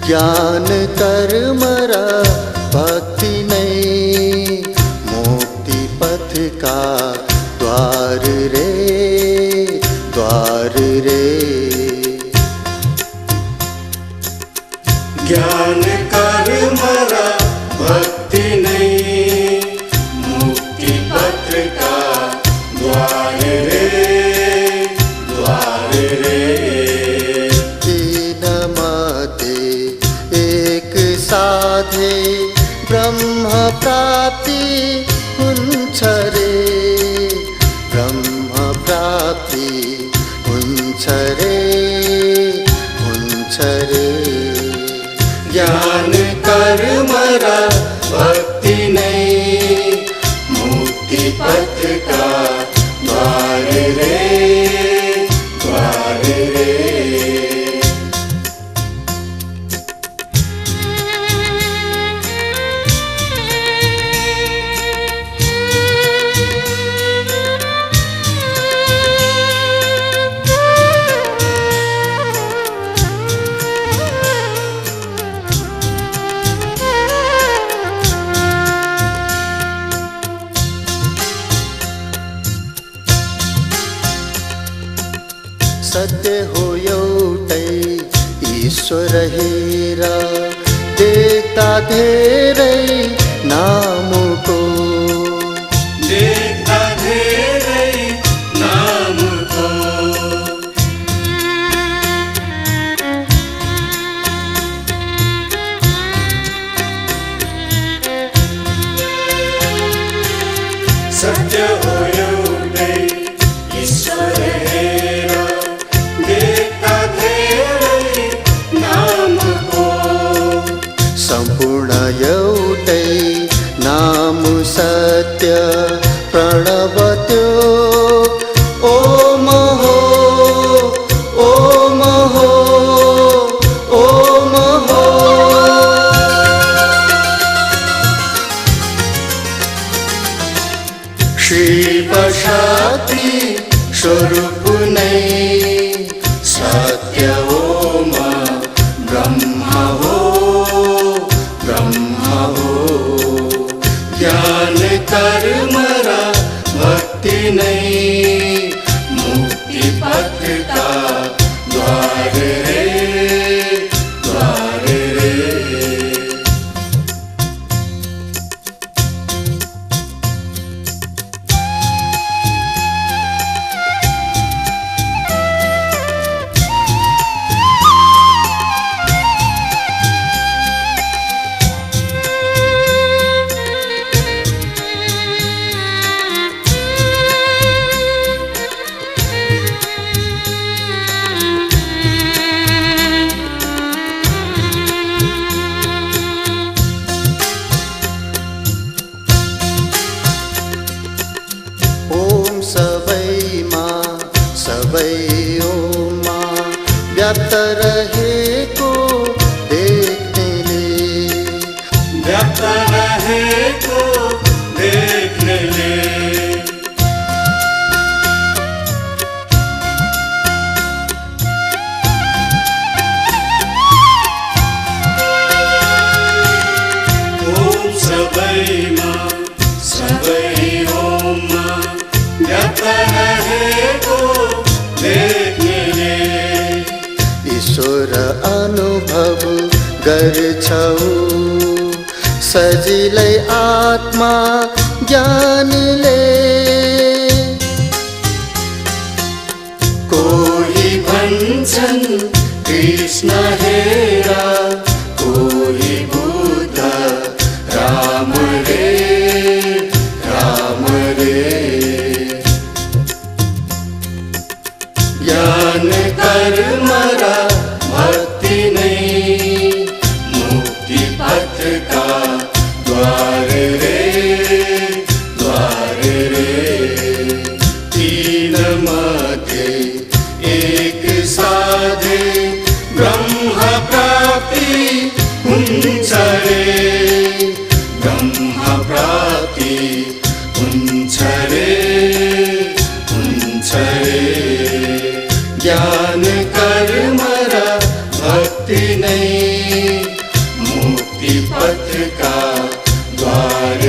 ज्ञान कर्म र भक्ति नै मुक्ति पथ का द्वार रे, द्वार रे। ज्ञान कर्म र भक्ति नहीं मुक्ति पथ का द्वार रे, द्वार रे। तीन मते एक साधे ब्रह्म प्राप्ति हुन्छ रे, ब्रह्म प्राप्ति हुन्छ रे, हुन्छ रे। ज्ञान कर्म र भक्ति नहीं मुक्ति पथ का द्वार रे, द्वार रे। सत्य हो एउटै ईश्वर हेरा, देख्दा धेरै नामको, देख्दा धेरै नामको। सत्य हो एउटै ईश्वर हेरा, देख्दा धेरै नामको। सम्पूर्ण एउटै नाम सत्य प्रणव त्यो ओम हो, ओम हो, ओम हो। शिव शक्ति स्वरूप नै सत्य ओम ब्रह्म हो, ब्रह्म हो। ज्ञान कर्म र भक्ति नहीं मुक्ति पथ का द्वार रे, द्वार रे। सबैमा सबै ओममा व्याप्त रहेको देख्नेले, व्याप्त रहेको देख्नेले। ओम सबैमा सबै ओममा व्याप्त रहेको देख्नेले। ईश्वर अनुभव गर्छौ सजिलै आत्मा ज्ञानले। कोही भन्छन् कृष्ण हेरा, कोही बुद्ध राम रे, राम रे। ज्ञान कर्म र भक्ति नहीं मुक्ति पथ का द्वार रे, द्वार रे। तीन मते एक साधे ब्रह्म प्राप्ति हुन्छ रे, ब्रह्म प्राप्ति हुन्छ रे, हुन्छ रे। ज्ञान कर्म र भक्ति नहीं पथ का द्वार